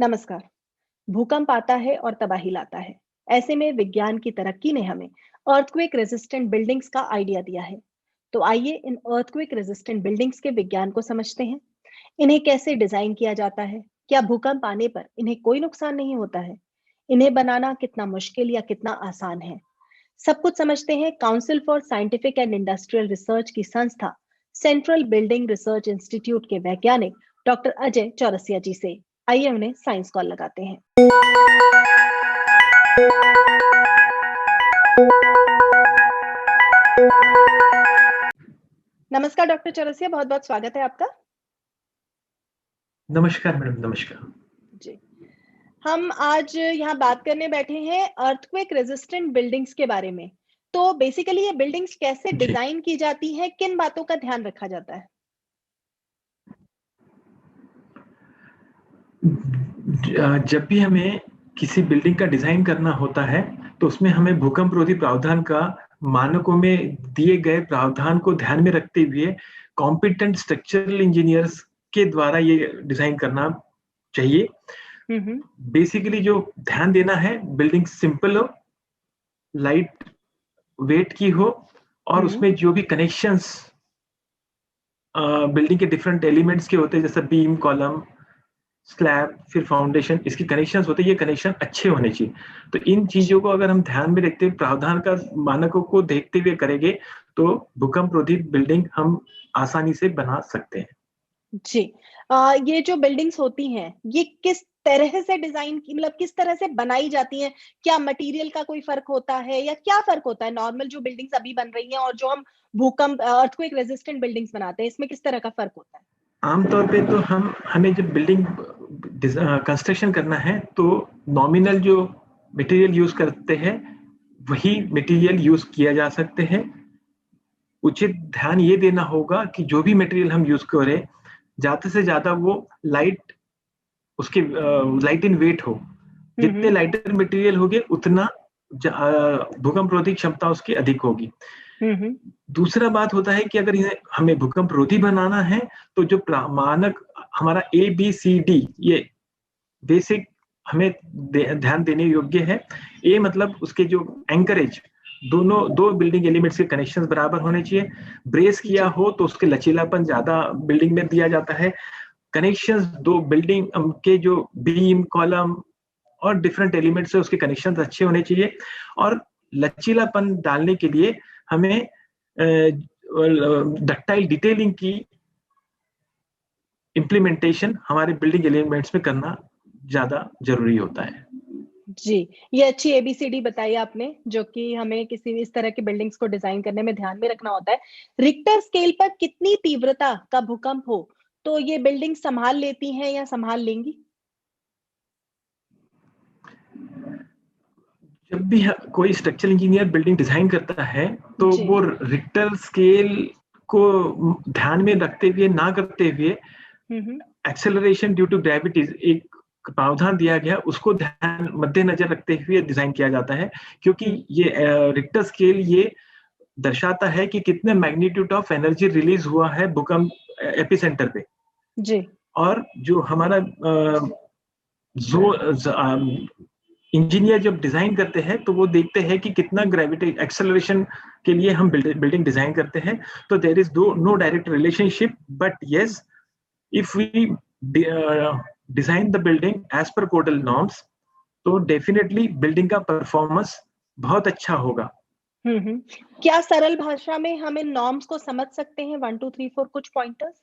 नमस्कार। भूकंप आता है और तबाही लाता है। ऐसे में विज्ञान की तरक्की ने हमें अर्थक्वेक रेजिस्टेंट बिल्डिंग्स का आइडिया दिया है। तो आइए इन अर्थक्वेक रेजिस्टेंट बिल्डिंग्स के विज्ञान को समझते हैं। इन्हें कैसे डिजाइन किया जाता है? क्या भूकंप आने पर इन्हें कोई नुकसान नहीं होता है? इन्हें बनाना कितना मुश्किल या कितना आसान है? सब कुछ समझते हैं council for scientific and industrial research की संस्था सेंट्रल बिल्डिंग रिसर्च इंस्टीट्यूट के वैज्ञानिक डॉक्टर अजय चौरसिया जी से। आइए उन्हें साइंस कॉल लगाते हैं। नमस्कार डॉक्टर चौरसिया, बहुत बहुत स्वागत है आपका। नमस्कार मैडम, नमस्कार जी, हम आज यहाँ बात करने बैठे हैं अर्थक्वेक रेजिस्टेंट बिल्डिंग्स के बारे में। तो बेसिकली ये बिल्डिंग्स कैसे जी। डिजाइन की जाती है, किन बातों का ध्यान रखा जाता है? जब भी हमें किसी बिल्डिंग का डिजाइन करना होता है तो उसमें हमें भूकंप रोधी प्रावधान का मानकों में दिए गए प्रावधान को ध्यान में रखते हुए कॉम्पिटेंट स्ट्रक्चरल इंजीनियर्स के द्वारा ये डिजाइन करना चाहिए। बेसिकली जो ध्यान देना है, बिल्डिंग सिंपल हो, लाइट वेट की हो और उसमें जो भी कनेक्शंस बिल्डिंग के डिफरेंट एलिमेंट्स के होते हैं, जैसे बीम, कॉलम, स्लैब, फिर फाउंडेशन, इसके कनेक्शंस होते हैं, ये कनेक्शन अच्छे होने चाहिए। तो इन चीजों को अगर हम ध्यान में रखते हुए प्रावधान का मानकों को देखते हुए करेंगे तो भूकंप रोधी बिल्डिंग हम आसानी से बना सकते हैं। जी, ये जो बिल्डिंग्स होती हैं, ये किस तरह से डिजाइन की, मतलब किस तरह से बनाई जाती हैं? क्या मटेरियल का कोई फर्क होता है या क्या फर्क होता है नॉर्मल जो बिल्डिंग्स अभी बन रही हैं और जो हम भूकंप अर्थक्वेक रेजिस्टेंट बिल्डिंग्स बनाते हैं, इसमें किस तरह का फर्क होता है? आमतौर पे तो हमें जब बिल्डिंग कंस्ट्रक्शन करना है तो नॉमिनल जो मटेरियल यूज करते हैं वही मटेरियल यूज किया जा सकते हैं। उचित ध्यान ये देना होगा कि जो भी मटेरियल हम यूज करें ज्यादा से ज्यादा वो लाइट, उसके लाइट इन वेट हो। जितने लाइटर मटेरियल होंगे उतना भूकंप रोधी क्षमता उसकी अधिक होगी। दूसरा बात होता है कि अगर हमें भूकंप रोधी बनाना है तो जो मानक हमारा ABCD, ये बेसिक हमें ध्यान देने योग्य है। ए मतलब उसके जो एंकरेज, दो बिल्डिंग एलिमेंट्स के कनेक्शंस बराबर होने चाहिए। ब्रेस किया हो तो उसके लचीलापन ज्यादा बिल्डिंग में दिया जाता है। कनेक्शंस दो बिल्डिंग के जो बीम, कॉलम और डिफरेंट एलिमेंट्स है उसके कनेक्शंस अच्छे होने चाहिए। और लचीलापन डालने के लिए हमें डक्टाइल डिटेलिंग की इम्प्लीमेंटेशन हमारे बिल्डिंग एलिमेंट्स में करना ज्यादा जरूरी होता है। जी, ये अच्छी ABCD बताई आपने, जो कि हमें किसी इस तरह की बिल्डिंग्स को डिजाइन करने में ध्यान में रखना होता है। रिक्टर स्केल पर कितनी तीव्रता का भूकंप हो तो ये बिल्डिंग संभाल लेती हैं या संभाल लेंगी? जब भी कोई स्ट्रक्चरल इंजीनियर बिल्डिंग डिजाइन करता है तो वो रिक्टर स्केल को ध्यान में रखते हुए ना करते हुए एक्सेलरेशन ड्यू टू ग्रेविटी एक प्रावधान दिया गया, उसको ध्यान मद्देनजर रखते हुए डिजाइन किया जाता है। क्योंकि ये रिक्टर स्केल ये दर्शाता है कि कितने मैग्नीट्यूड ऑफ एनर्जी रिलीज हुआ है भूकंप एपिसेंटर पे। जी। और जो हमारा इंजीनियर जब डिजाइन करते हैं तो वो देखते हैं कि कितना ग्रेविटी एक्सेलरेशन के लिए हम बिल्डिंग डिजाइन करते हैं। तो there is no direct relationship, but yes, if we design the building as per codal norms तो डेफिनेटली बिल्डिंग का परफॉर्मेंस बहुत अच्छा होगा। क्या सरल भाषा में हम इन नॉर्म्स को समझ सकते हैं? 1 2 3 4 कुछ पॉइंटर्स।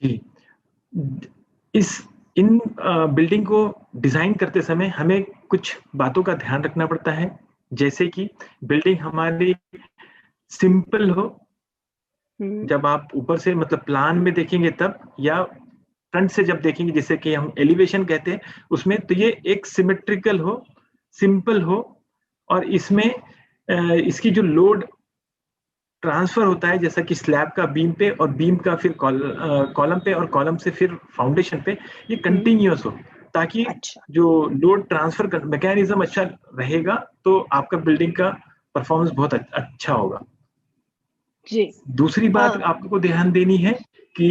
जी, इन बिल्डिंग को डिजाइन करते समय हमें कुछ बातों का ध्यान रखना पड़ता है, जैसे कि बिल्डिंग हमारी सिंपल हो। जब आप ऊपर से मतलब प्लान में देखेंगे तब, या फ्रंट से जब देखेंगे जैसे कि हम एलिवेशन कहते हैं उसमें, तो ये एक सिमेट्रिकल हो, सिंपल हो और इसमें इसकी जो लोड ट्रांसफर होता है जैसा कि स्लैब का बीम पे और बीम का फिर कॉलम पे और कॉलम से फिर फाउंडेशन पे, ये कंटिन्यूअस हो, ताकि जो लोड ट्रांसफर मैकेनिज्म अच्छा रहेगा तो आपका बिल्डिंग का परफॉर्मेंस बहुत अच्छा होगा। जी। दूसरी बात आपको ध्यान देनी है कि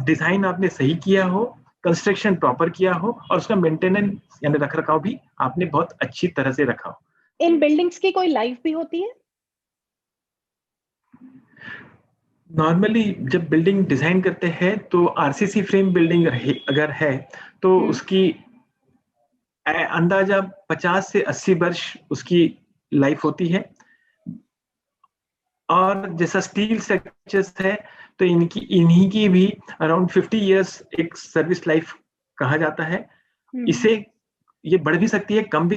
डिजाइन आपने सही किया हो, कंस्ट्रक्शन प्रॉपर किया हो और उसका मेंटेनेंस यानी रखरखाव भी आपने बहुत अच्छी तरह से रखा हो। इन बिल्डिंग्स की कोई लाइफ भी होती है? नॉर्मली जब बिल्डिंग डिजाइन करते हैं तो आरसीसी फ्रेम बिल्डिंग अगर है तो उसकी अंदाजा 50 से 80 वर्ष उसकी लाइफ होती है। और जैसा स्टील स्ट्रक्चर्स है तो इन्हीं की भी अराउंड 50 इयर्स एक सर्विस लाइफ कहा जाता है। इसे ये बढ़ भी सकती है, कम भी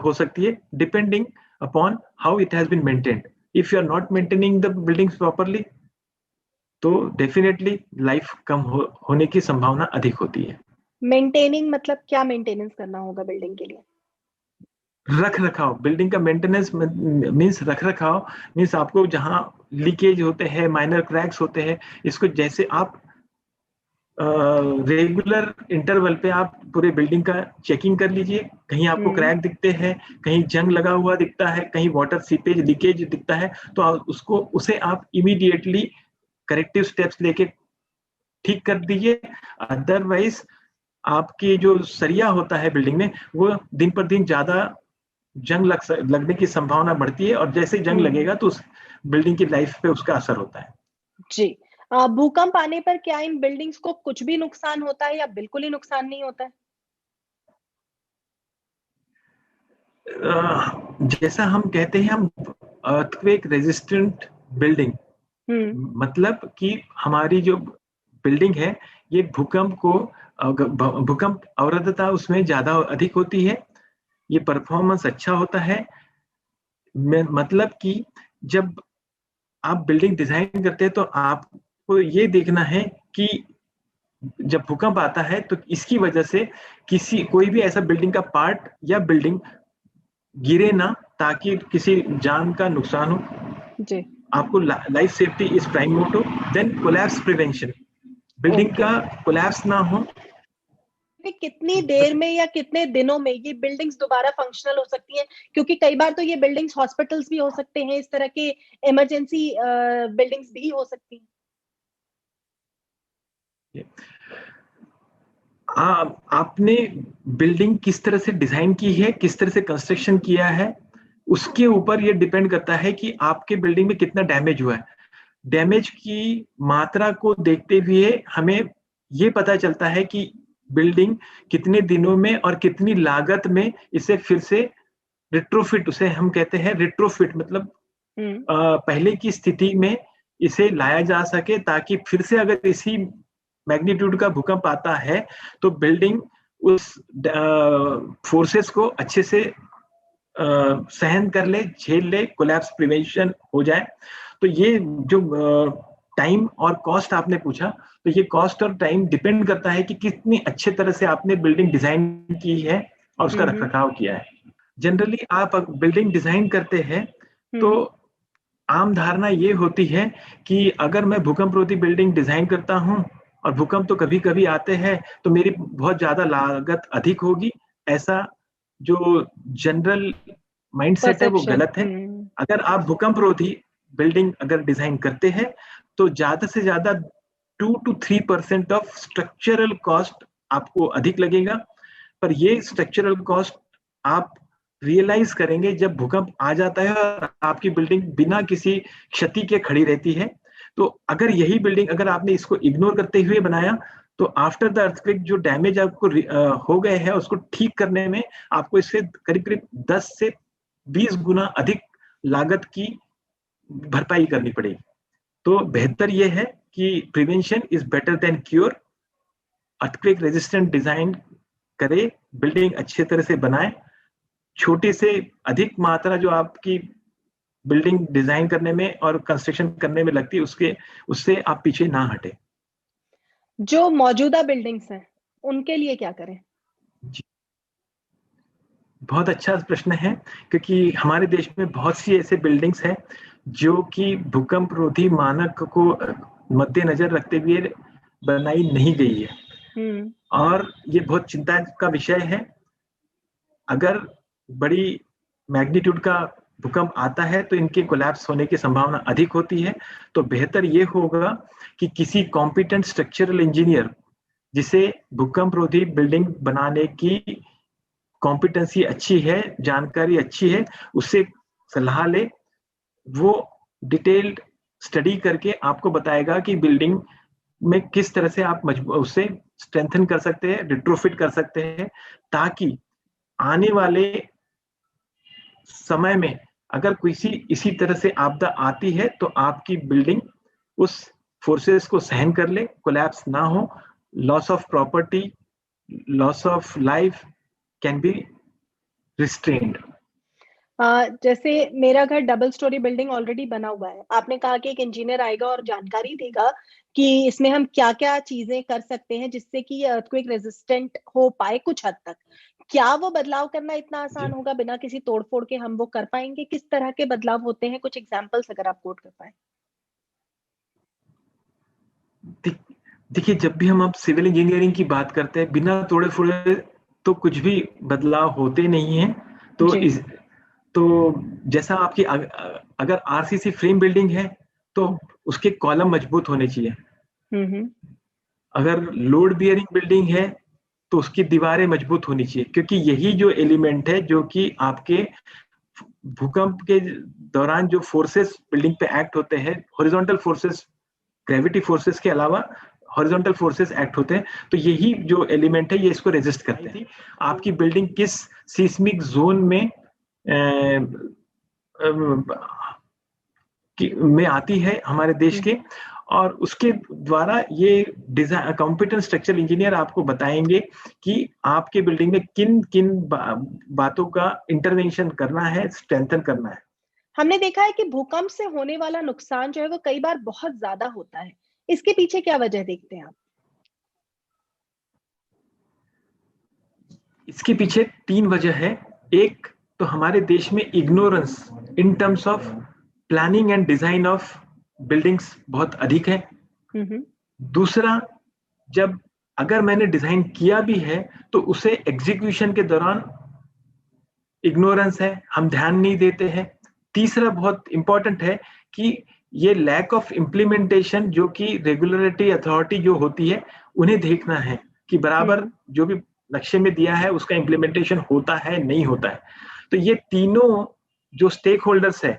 हो सकती है, depending upon how it has been maintained. If you are not maintaining the buildings properly तो डेफिनेटली लाइफ कम होने की संभावना अधिक होती है। मेंटेनिंग मतलब क्या मेंटेनेंस करना होगा बिल्डिंग के लिए? रख रखाव, बिल्डिंग का मेंटेनेंस मीन्स रख रखाव मीन्स आपको जहां लीकेज होते हैं, माइनर क्रैक्स होते हैं, इसको जैसे आप रेगुलर इंटरवल पे आप पूरे बिल्डिंग का चेकिंग कर लीजिए। कहीं आपको क्रैक दिखते हैं, कहीं जंग लगा हुआ दिखता है, कहीं वाटर सीपेज लीकेज दिखता है तो उसे आप इमीडिएटली करेक्टिव स्टेप्स लेके ठीक कर दीजिए। अदरवाइज आपकी जो सरिया होता है बिल्डिंग में वो दिन पर दिन ज्यादा जंग लगने की संभावना बढ़ती है और जैसे जंग लगेगा तो उस बिल्डिंग की लाइफ पे उसका असर होता है। जी। भूकंप आने पर क्या इन बिल्डिंग्स को कुछ भी नुकसान होता है या बिल्कुल ही नुकसान नहीं होता है? जैसा हम कहते हैं, हम अर्थक्वेक रेजिस्टेंट बिल्डिंग, मतलब कि हमारी जो बिल्डिंग है ये भूकंप अवरोधता उसमें ज्यादा अधिक होती है, ये परफॉर्मेंस अच्छा होता है। मतलब कि जब आप बिल्डिंग डिजाइन करते हैं तो आपको ये देखना है कि जब भूकंप आता है तो इसकी वजह से कोई भी ऐसा बिल्डिंग का पार्ट या बिल्डिंग गिरे ना, ताकि किसी जान का नुकसान हो। जी। आपको life safety is prime motto, then collapse prevention, building का कोलैप्स ना हो। कितनी देर में या कितने दिनों में ये बिल्डिंग्स दोबारा फंक्शनल हो सकती हैं? क्योंकि कई बार तो ये बिल्डिंग्स हॉस्पिटल्स भी हो सकते हैं, इस तरह के इमरजेंसी बिल्डिंग्स भी हो सकती हैं। आपने बिल्डिंग किस तरह से डिजाइन की है, किस तरह से कंस्ट्रक्शन किया है, उसके ऊपर ये डिपेंड करता है कि आपके बिल्डिंग में कितना डैमेज हुआ है। डैमेज की मात्रा को देखते हुए हमें ये पता चलता है कि बिल्डिंग कितने दिनों में और कितनी लागत में इसे फिर से रिट्रोफिट, उसे हम कहते हैं रिट्रोफिट, मतलब पहले की स्थिति में इसे लाया जा सके, ताकि फिर से अगर इसी मैग्नीट्यूड का भूकंप आता है तो बिल्डिंग उस फोर्सेस को अच्छे से सहन कर ले, झेल ले, कोलैप्स प्रिवेंशन हो जाए। तो ये जो टाइम और कॉस्ट आपने पूछा, तो ये कॉस्ट और टाइम डिपेंड करता है कि कितनी अच्छे तरह से आपने बिल्डिंग डिजाइन की है और उसका रखरखाव किया है। जनरली आप बिल्डिंग डिजाइन करते हैं तो आम धारणा ये होती है कि अगर मैं भूकंप रोधी बिल्डिंग डिजाइन करता हूं और भूकंप तो कभी कभी आते हैं तो मेरी बहुत ज्यादा लागत अधिक होगी, ऐसा जो जनरल माइंडसेट है वो गलत है। अगर आप भूकंप रोधी बिल्डिंग अगर डिजाइन करते हैं तो ज्यादा से ज्यादा 2 to 3% ऑफ स्ट्रक्चरल कॉस्ट आपको अधिक लगेगा, पर ये स्ट्रक्चरल कॉस्ट आप रियलाइज करेंगे जब भूकंप आ जाता है और आपकी बिल्डिंग बिना किसी क्षति के खड़ी रहती है। तो अगर यही बिल्डिंग अगर आपने इसको इग्नोर करते हुए बनाया तो आफ्टर द अर्थक्वेक जो डैमेज आपको हो गए हैं उसको ठीक करने में आपको इससे करीब करीब 10 से 20 गुना अधिक लागत की भरपाई करनी पड़ेगी। तो बेहतर यह है कि prevention is better than cure. Earthquake resistant design करे, बिल्डिंग अच्छे तरह से बनाए, छोटे से अधिक मात्रा जो आपकी बिल्डिंग डिजाइन करने में और कंस्ट्रक्शन करने में लगती है उससे आप पीछे ना हटे। जो मौजूदा बिल्डिंग्स हैं उनके लिए क्या करें? जी, बहुत अच्छा प्रश्न है, क्योंकि हमारे देश में बहुत सी ऐसे बिल्डिंग्स हैं जो कि भूकंप रोधी मानक को मद्देनजर रखते हुए बनाई नहीं गई है और ये बहुत चिंता का विषय है। अगर बड़ी मैग्नीट्यूड का भूकंप आता है तो इनके कोलैप्स होने की संभावना अधिक होती है। तो बेहतर ये होगा कि किसी कॉम्पिटेंट स्ट्रक्चरल इंजीनियर, जिसे भूकंप रोधी बिल्डिंग बनाने की कॉम्पिटेंसी अच्छी है, जानकारी अच्छी है, उससे सलाह ले। वो डिटेल्ड स्टडी करके आपको बताएगा कि बिल्डिंग में किस तरह से आप उससे स्ट्रेंथन कर सकते हैं, रिट्रोफिट कर सकते हैं, ताकि आने वाले समय में अगर किसी इसी तरह से आपदा आती है तो आपकी बिल्डिंग उस फोर्सेस को सहन कर ले, कोलैप्स ना हो, loss of property, loss of life can be restrained. जैसे मेरा घर डबल स्टोरी बिल्डिंग ऑलरेडी बना हुआ है, आपने कहा कि एक इंजीनियर आएगा और जानकारी देगा कि इसमें हम क्या क्या चीजें कर सकते हैं जिससे कि ये अर्थक्वेक रेजिस्टेंट हो पाए कुछ हद तक। क्या वो बदलाव करना इतना आसान होगा? बिना किसी तोड़फोड़ के हम वो कर पाएंगे? किस तरह के बदलाव होते हैं? कुछ एग्जांपल्स अगर आप कोट कर पाए। देखिए, जब भी हम अब सिविल इंजीनियरिंग की बात करते हैं, बिना तोड़े फोड़े तो कुछ भी बदलाव होते नहीं है। तो जैसा आपकी अगर आरसीसी फ्रेम बिल्डिंग है तो उसके कॉलम मजबूत होने चाहिए। अगर लोड बियरिंग बिल्डिंग है तो उसकी दीवारें मजबूत होनी चाहिए, क्योंकि यही जो एलिमेंट है जो कि आपके भूकंप के दौरान जो फोर्सेस बिल्डिंग पे एक्ट होते हैं, हॉरिजॉन्टल फोर्सेस, ग्रेविटी फोर्सेस के अलावा हॉरिजॉन्टल फोर्सेस एक्ट होते हैं, तो यही जो एलिमेंट है ये इसको रेजिस्ट करते हैं। आपकी बिल्डिंग किस सीस्मिक जोन में में आती है हमारे देश के, और उसके द्वारा ये डिजाइन कॉम्पिटेंट स्ट्रक्चरल इंजीनियर आपको बताएंगे कि आपके बिल्डिंग में किन किन बातों का इंटरवेंशन करना है, स्ट्रेंथन करना है। हमने देखा है कि भूकंप से होने वाला नुकसान जो है वो कई बार बहुत ज्यादा होता है, इसके पीछे क्या वजह देखते हैं आप? इसके पीछे 3 वजह है। एक तो हमारे देश में ignorance in terms of planning and design of buildings बहुत अधिक है। दूसरा, जब अगर मैंने डिजाइन किया भी है तो उसे एग्जीक्यूशन के दौरान इग्नोरेंस है, हम ध्यान नहीं देते हैं। तीसरा बहुत इंपॉर्टेंट है कि ये लैक ऑफ इम्प्लीमेंटेशन, जो कि रेगुलेटरी अथॉरिटी जो होती है उन्हें देखना है कि बराबर जो भी नक्शे में दिया है उसका इम्प्लीमेंटेशन होता है नहीं होता है। तो ये तीनों जो स्टेक होल्डर्स है,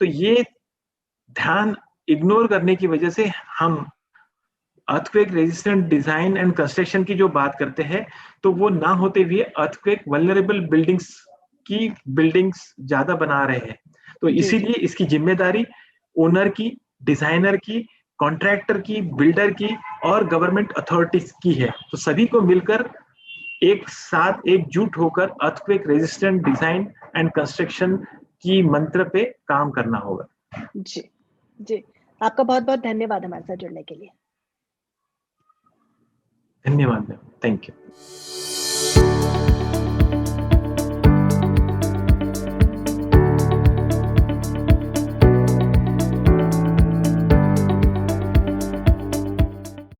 तो ये ध्यान इग्नोर करने की वजह से हम earthquake resistant design and construction की जो बात करते हैं तो वो ना होते हुए अर्थक्वेक वल्नरेबल बिल्डिंग्स ज्यादा बना रहे हैं। तो इसीलिए इसकी जिम्मेदारी ओनर की, डिजाइनर की, कॉन्ट्रैक्टर की, बिल्डर की और गवर्नमेंट अथॉरिटीज की है। तो सभी को मिलकर एक साथ एकजुट होकर earthquake resistant design and construction की मंत्र पे काम करना होगा। जी जी, आपका बहुत बहुत धन्यवाद हमारे साथ जुड़ने के लिए। धन्यवाद मैम, थैंक यू।